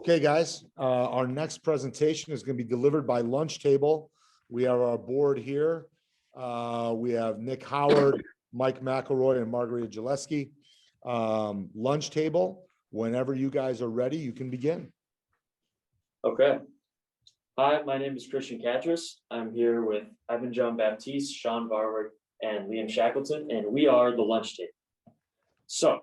Okay, guys, our next presentation is going to be delivered by Lunchtable. We have our board here. We have Nick Howard, Mike McElroy, and Margarita Gillespie. Lunchtable, whenever you guys are ready, you can begin. Okay. Hi, my name is Christian Catras. I'm here with Ivan John Baptiste, Sean Barward, and Liam Shackleton, and we are the Lunchtable. So,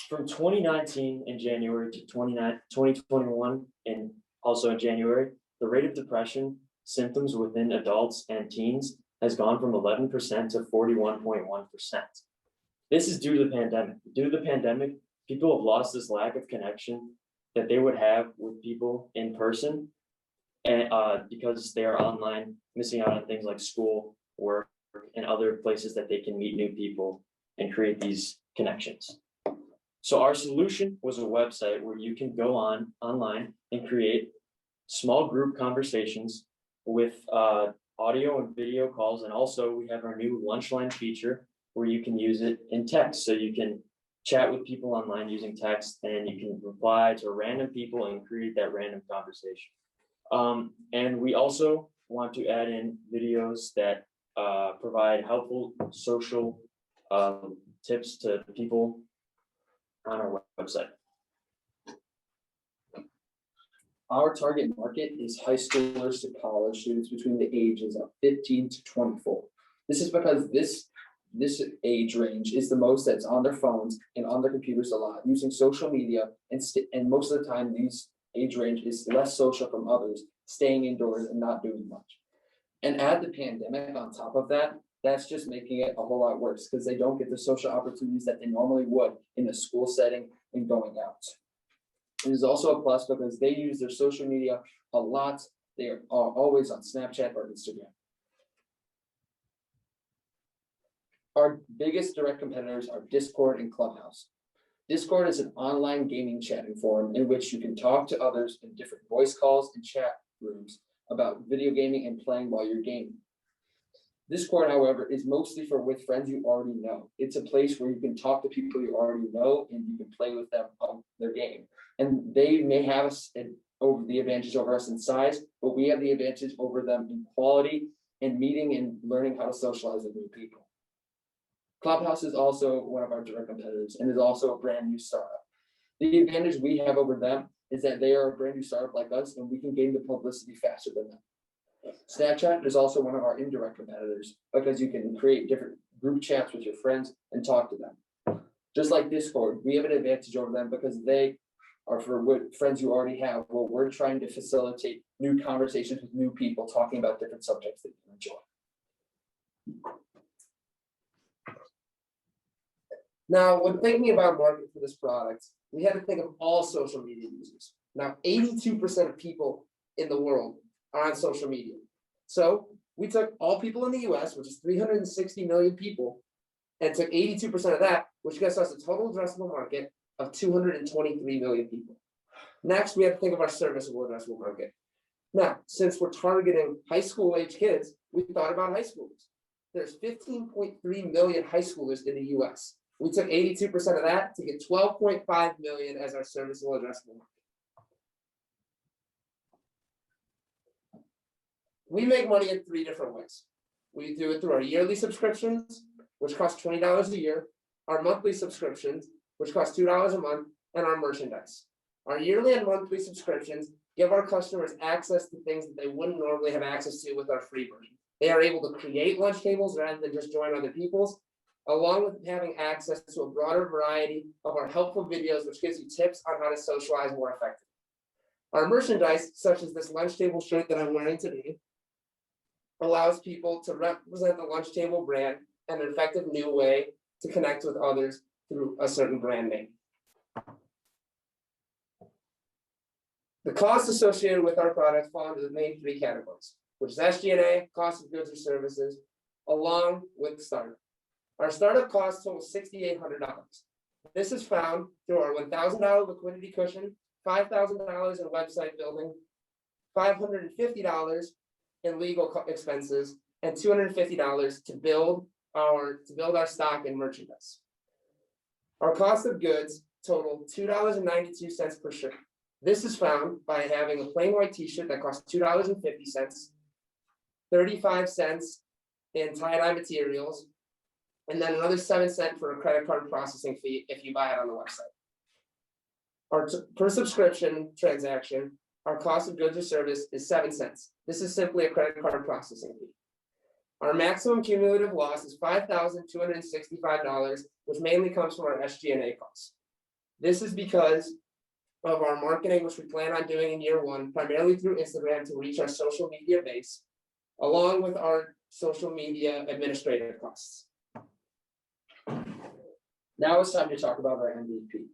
from 2019 in January to 2021 and also in January, the rate of depression symptoms within adults and teens has gone from 11% to 41.1%. This is due to the pandemic. Due to the pandemic, people have lost this lack of connection that they would have with people in person, and because they are online, missing out on things like school, work, and other places that they can meet new people and create these connections. So our solution was a website where you can go online and create small group conversations with audio and video calls. And also we have our new Lunchline feature where you can use it in text. So you can chat with people online using text, and you can reply to random people and create that random conversation. And we also want to add in videos that provide helpful social tips to people on our website. Our target market is high schoolers to college students between the ages of 15 to 24. This is because this age range is the most that's on their phones and on their computers a lot, using social media, and most of the time these age range is less social from others, staying indoors and not doing much. And add the pandemic on top of that, that's just making it a whole lot worse because they don't get the social opportunities that they normally would in the school setting and going out. It is also a plus because they use their social media a lot. They are always on Snapchat or Instagram. Our biggest direct competitors are Discord and Clubhouse. Discord is an online gaming chatting forum in which you can talk to others in different voice calls and chat rooms about video gaming and playing while you're gaming. Discord, however, is mostly for with friends you already know. It's a place where you can talk to people you already know and you can play with them on their game. And they may have us over the advantage over us in size, but we have the advantage over them in quality and meeting and learning how to socialize with new people. Clubhouse is also one of our direct competitors and is also a brand new startup. The advantage we have over them is that they are a brand new startup like us, and we can gain the publicity faster than them. Snapchat is also one of our indirect competitors because you can create different group chats with your friends and talk to them. Just like Discord, we have an advantage over them because they are for friends you already have. Well, we're trying to facilitate new conversations with new people talking about different subjects that you enjoy. Now, when thinking about market for this product, we had to think of all social media users. Now, 82% of people in the world are on social media. So we took all people in the US, which is 360 million people, and took 82% of that, which gets us a total addressable market of 223 million people. Next, we have to think of our serviceable addressable market. Now, since we're targeting high school age kids, we thought about high schoolers. There's 15.3 million high schoolers in the US. We took 82% of that to get 12.5 million as our serviceable addressable market. We make money in 3 different ways. We do it through our yearly subscriptions, which cost $20 a year, our monthly subscriptions, which cost $2 a month, and our merchandise. Our yearly and monthly subscriptions give our customers access to things that they wouldn't normally have access to with our free version. They are able to create lunch tables rather than just join other people's, along with having access to a broader variety of our helpful videos, which gives you tips on how to socialize more effectively. Our merchandise, such as this Lunchtable shirt that I'm wearing today, allows people to represent the Lunchtable brand and an effective new way to connect with others through a certain brand name. The costs associated with our products fall into the main 3 categories, which is SG&A, cost of goods or services, along with startup. Our startup cost totals $6,800. This is found through our $1,000 liquidity cushion, $5,000 in website building, $550 in legal expenses, and $250 to build our stock and merchandise. Our cost of goods total $2.92 per shirt. This is found by having a plain white t-shirt that costs $2.50, 35 cents in tie-dye materials, and then another 7 cents for a credit card processing fee if you buy it on the website. Per subscription transaction, our cost of goods or service is 7 cents. This is simply a credit card processing fee. Our maximum cumulative loss is $5,265, which mainly comes from our SG&A costs. This is because of our marketing, which we plan on doing in year one, primarily through Instagram to reach our social media base, along with our social media administrative costs. Now it's time to talk about our MVP.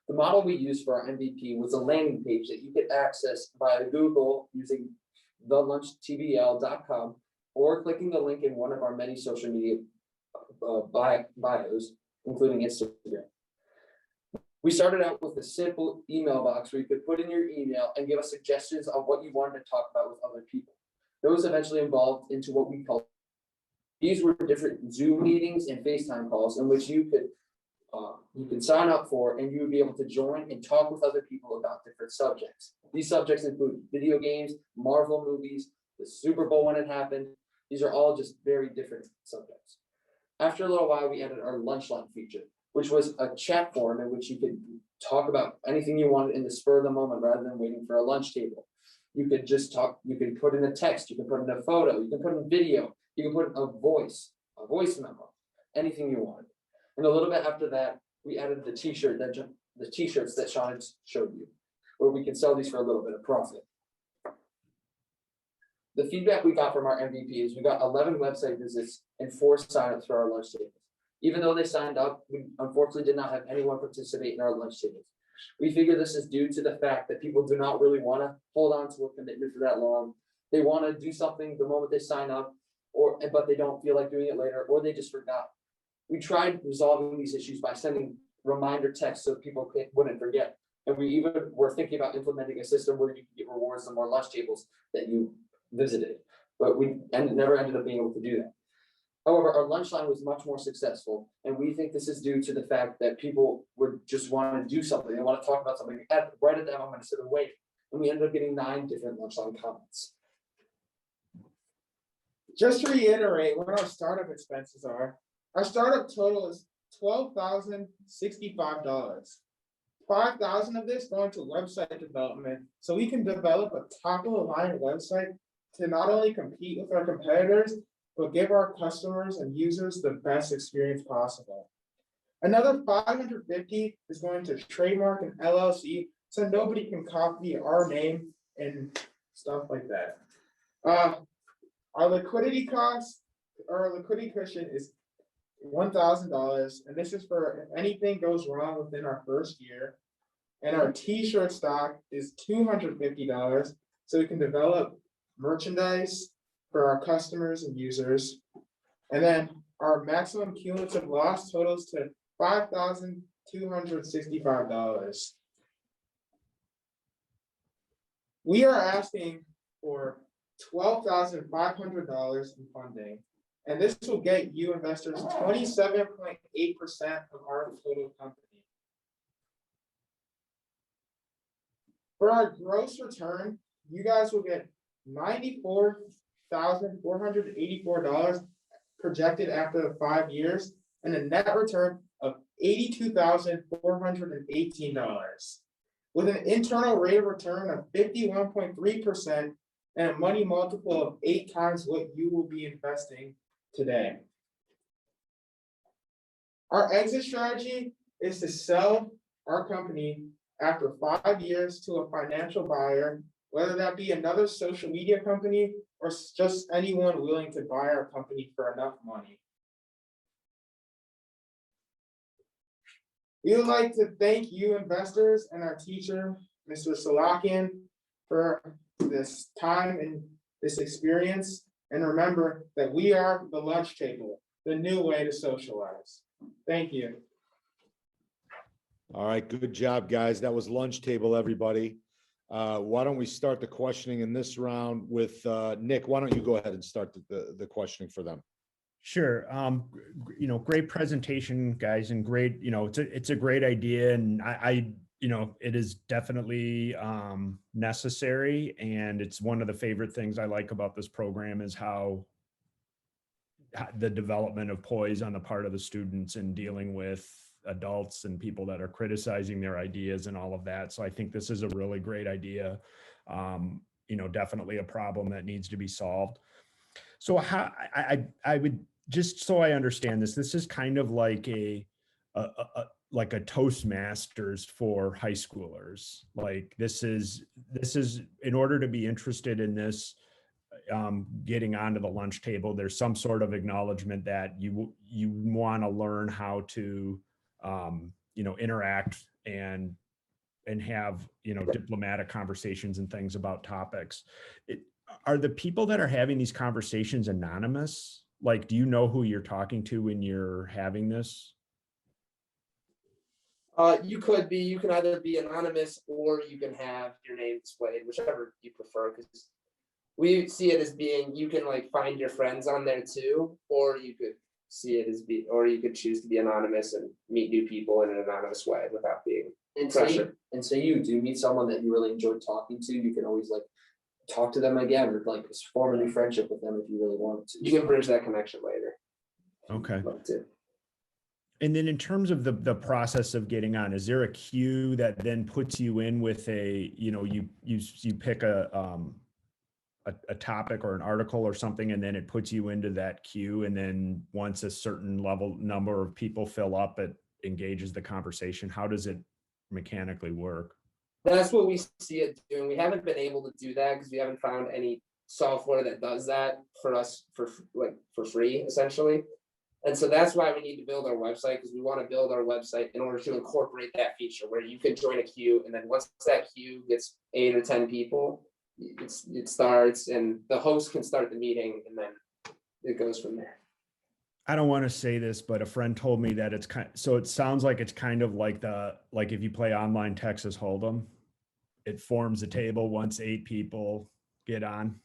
The model we used for our MVP was a landing page that you could access via Google using thelunchtbl.com or clicking the link in one of our many social media bios, including Instagram. We started out with a simple email box where you could put in your email and give us suggestions of what you wanted to talk about with other people. Those eventually evolved into what we call, these were different Zoom meetings and FaceTime calls in which you could sign up for, and you would be able to join and talk with other people about different subjects. These subjects include video games, Marvel movies, the Super Bowl when it happened. These are all just very different subjects. After a little while, we added our Lunchline feature, which was a chat forum in which you could talk about anything you wanted in the spur of the moment rather than waiting for a lunch table. You could just talk, you can put in a text, you can put in a photo, you can put in video, you can put in a voice memo, anything you want. And a little bit after that, we added the t-shirts that Sean had showed you, where we can sell these for a little bit of profit. The feedback we got from our MVP is we got 11 website visits and 4 signups for our lunch tables. Even though they signed up, we unfortunately did not have anyone participate in our lunch tables. We figure this is due to the fact that people do not really want to hold on to a commitment for that long. They want to do something the moment they sign up, but they don't feel like doing it later, or they just forgot. We tried resolving these issues by sending reminder texts so people wouldn't forget. And we even were thinking about implementing a system where you can get rewards the more lunch tables that you visited, but we never ended up being able to do that. However, our Lunchline was much more successful, and we think this is due to the fact that people would just want to do something. They want to talk about something right at that moment instead of wait. And we ended up getting 9 different Lunchline comments. Just to reiterate what our startup expenses are, our startup total is $12,065. $5,000 of this going to website development, so we can develop a top-of-the-line website to not only compete with our competitors, but give our customers and users the best experience possible. Another $550 is going to trademark and LLC, so nobody can copy our name and stuff like that. Our liquidity cost, our liquidity cushion is $1,000, and this is for if anything goes wrong within our first year. And our t-shirt stock is $250, so we can develop merchandise for our customers and users. And then our maximum cumulative loss totals to $5,265. We are asking for $12,500 in funding, and this will get you investors 27.8% of our total company. For our gross return, you guys will get $94,484 projected after the 5 years, and a net return of $82,418, with an internal rate of return of 51.3% and a money multiple of 8 times what you will be investing today. Our exit strategy is to sell our company after 5 years to a financial buyer, whether that be another social media company or just anyone willing to buy our company for enough money. We would like to thank you investors and our teacher, Mr. Salakian, for this time and this experience. And remember that we are the lunch table, the new way to socialize. Thank you. All right, good job, guys. That was Lunchtable, everybody. Why don't we start the questioning in this round with Nick? Why don't you go ahead and start the questioning for them? Sure. Great presentation, guys, and great, it's a great idea. And I it is definitely necessary. And it's one of the favorite things I like about this program is how the development of poise on the part of the students and dealing with adults and people that are criticizing their ideas and all of that. So I think this is a really great idea. Definitely a problem that needs to be solved. So how I would, just so I understand this is kind of like a Toastmasters for high schoolers. Like this is in order to be interested in this, getting onto the lunch table, there's some sort of acknowledgement that you want to learn how to interact and have diplomatic conversations and things about topics. Are the people that are having these conversations anonymous? Like, do you know who you're talking to when you're having this? You can either be anonymous or you can have your name displayed, whichever you prefer, because we see it as being, you can like find your friends on there too, or you could you could choose to be anonymous and meet new people in an anonymous way without being pressured. And so you do meet someone that you really enjoyed talking to, you can always like talk to them again, or like form a new friendship with them if you really want to. You can bridge that connection later. Okay. And then in terms of the process of getting on, is there a queue that then puts you in with you pick a topic or an article or something, and then it puts you into that queue, and then once a certain number of people fill up, it engages the conversation? How does it mechanically work? That's what we see it doing. We haven't been able to do that because we haven't found any software that does that for us for free, essentially. And so that's why we need to build our website, because we want to build our website in order to incorporate that feature where you can join a queue, and then once that queue gets 8 or 10 people, it starts, and the host can start the meeting, and then it goes from there. I don't want to say this, but a friend told me that so it sounds like it's kind of like if you play online Texas Hold'em, it forms a table once 8 people get on.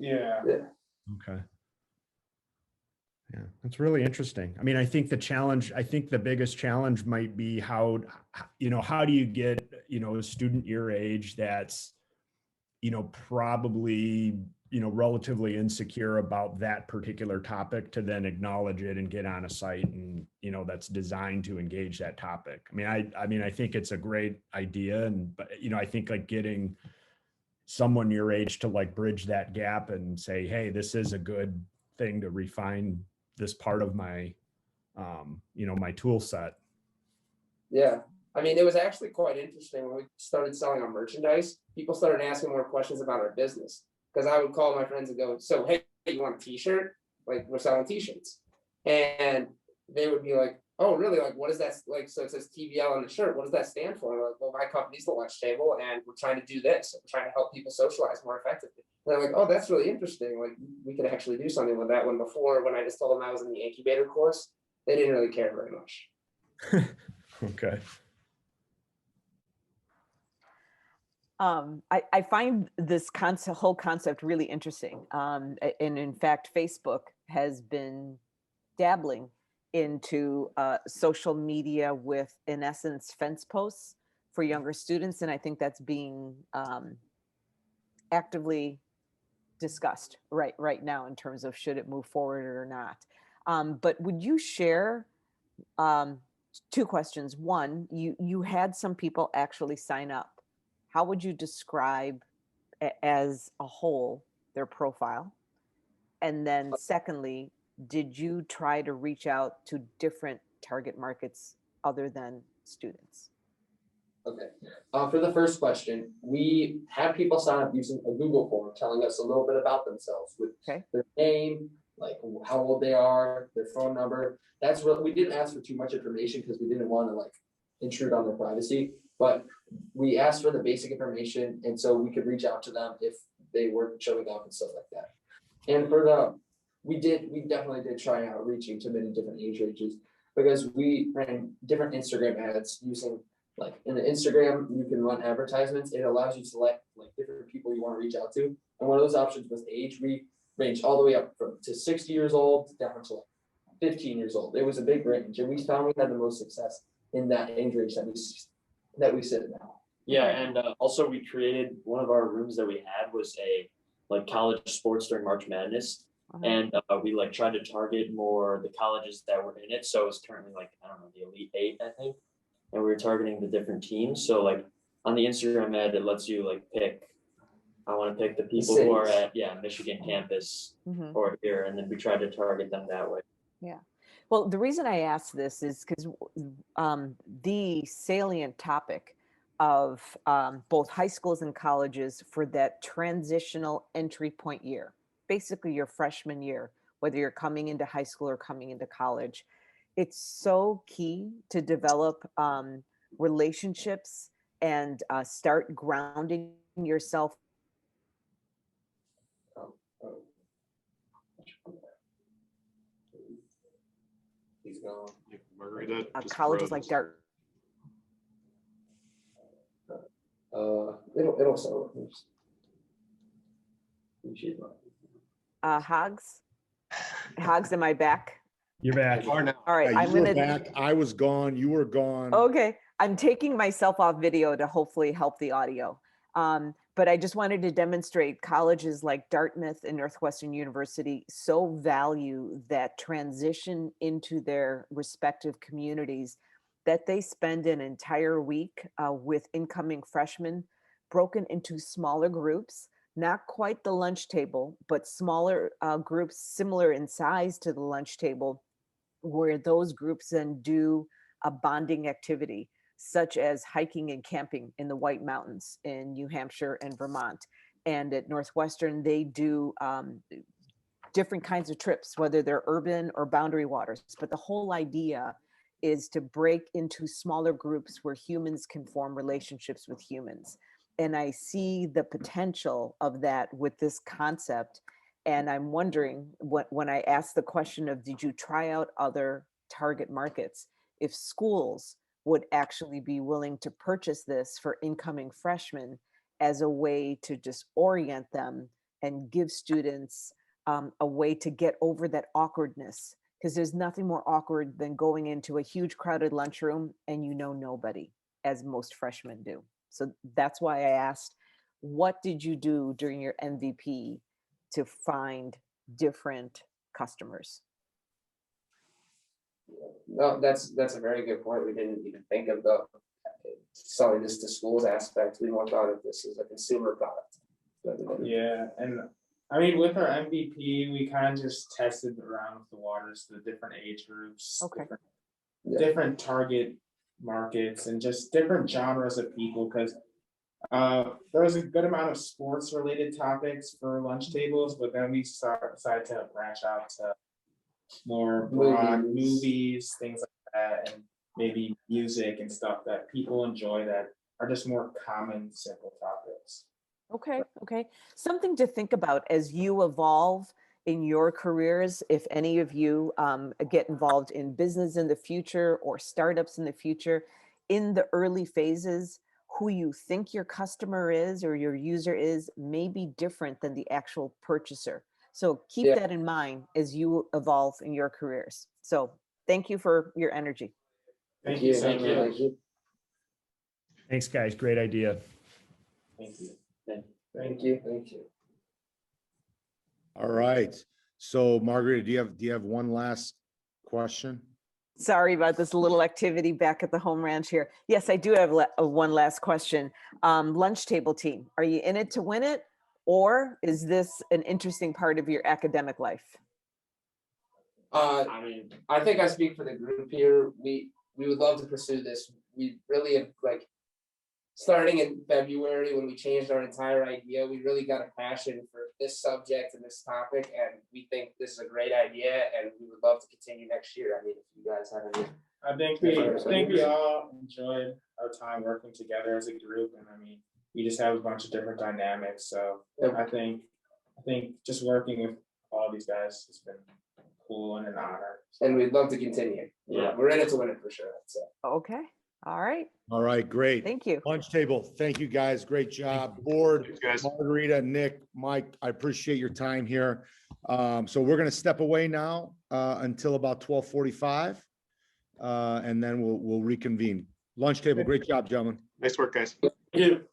Yeah. Okay. Yeah, that's really interesting. I mean, I think the biggest challenge might be how do you get, a student your age that's, probably, relatively insecure about that particular topic to then acknowledge it and get on a site and, that's designed to engage that topic. I mean, I think it's a great idea. But I think like getting someone your age to like bridge that gap and say, hey, this is a good thing to refine this part of my, my tool set. Yeah. I mean, it was actually quite interesting when we started selling our merchandise. People started asking more questions about our business, because I would call my friends and go, so, hey, you want a t-shirt? Like, we're selling t-shirts. And they would be like, oh, really? Like, what is that? Like, so it says TBL on the shirt. What does that stand for? And I'm like, well, my company's the Lunchtable, and we're trying to do this. We're trying to help people socialize more effectively. And they're like, oh, that's really interesting. Like, we could actually do something with that. When before, when I just told them I was in the incubator course, they didn't really care very much. Okay. I find this whole concept really interesting. And in fact, Facebook has been dabbling into social media with, in essence, fence posts for younger students. And I think that's being actively discussed right now in terms of should it move forward or not. But would you share 2 questions? One, you had some people actually sign up. How would you describe as a whole their profile? And then secondly, did you try to reach out to different target markets other than students? Okay. For the first question, we have people sign up using a Google form telling us a little bit about themselves with their name, like how old they are, their phone number. That's what we didn't ask for too much information because we didn't want to like intrude on their privacy, but we asked for the basic information, and so we could reach out to them if they weren't showing up and stuff like that. And for we definitely did try out reaching to many different age ranges, because we ran different Instagram ads using, like in the Instagram, you can run advertisements. It allows you to select like different people you want to reach out to. And one of those options was age. We ranged all the way up to 60 years old down to like 15 years old. It was a big range. And we found we had the most success in that age range that we that we sit in now. Yeah, and also we created, one of our rooms that we had was a like college sports during March Madness. And we like tried to target more the colleges that were in it. So it's currently like, I don't know, the Elite Eight, I think. And we were targeting the different teams. So like on the Instagram ad, it lets you like pick, I want to pick the people who are cities. at, Michigan campus Mhm. or here. And then we tried to target them that way. Yeah. Well, the reason I asked this is because the salient topic of both high schools and colleges for that transitional entry point year, basically your freshman year, whether you're coming into high school or coming into college, it's so key to develop relationships and start grounding yourself. He's gone. Margarita. just Colleges like froze. Dart. It'll settle. Hogs, am I back? You're back. Are now. All right, Yeah, I'm you were gonna. back. I was gone. You were gone. Okay, I'm taking myself off video to hopefully help the audio. But I just wanted to demonstrate colleges like Dartmouth and Northwestern University so value that transition into their respective communities that they spend an entire week with incoming freshmen broken into smaller groups, not quite the lunch table, but smaller groups similar in size to the lunch table, where those groups then do a bonding activity, such as hiking and camping in the White Mountains in New Hampshire and Vermont. And at Northwestern, they do different kinds of trips, whether they're urban or boundary waters. But the whole idea is to break into smaller groups where humans can form relationships with humans. And I see the potential of that with this concept. And I'm wondering, when I asked the question of, did you try out other target markets, if schools would actually be willing to purchase this for incoming freshmen as a way to just orient them and give students a way to get over that awkwardness. Because there's nothing more awkward than going into a huge crowded lunchroom and you know nobody, as most freshmen do. So that's why I asked, what did you do during your MVP to find different customers? No, that's a very good point. We didn't even think of the selling this to schools aspect. We more thought of this as a consumer product. Yeah, and I mean, with our MVP, we kind of just tested around with the waters, the different age groups, Okay. different target markets, and just different genres of people. Because there was a good amount of sports related topics for lunch tables, but then we decided to branch out to more broad movies, things like that, and maybe music and stuff that people enjoy that are just more common, simple topics. Okay. Something to think about as you evolve in your careers. If any of you get involved in business in the future or startups in the future, in the early phases, who you think your customer is or your user is may be different than the actual purchaser. So keep that in mind as you evolve in your careers. So thank you for your energy. Thank you so Thank you. much. Thanks, guys. Great idea. Thank you. Thank you. Thank you. All right. So Margaret, do you have one last question? Sorry about this little activity back at the home ranch here. Yes, I do have one last question. Lunch table team, are you in it to win it? Or is this an interesting part of your academic life? I mean, I think I speak for the group here. We would love to pursue this. We really have, like, starting in February when we changed our entire idea, we really got a passion for this subject and this topic, and we think this is a great idea, and we would love to continue next year. I mean, if you guys have any. I think we all enjoyed our time working together as a group, and I mean, we just have a bunch of different dynamics. So I think just working with all these guys has been cool and an honor. And we'd love to continue. Yeah. We're in it to win it for sure. So. Okay. All right. All right, great. Thank you. Lunch table. Thank you, guys. Great job. Board, Thanks, guys. Margarita, Nick, Mike, I appreciate your time here. So we're going to step away now until about 12:45, and then we'll reconvene. Lunchtable, great job, gentlemen. Nice work, guys. Thank you.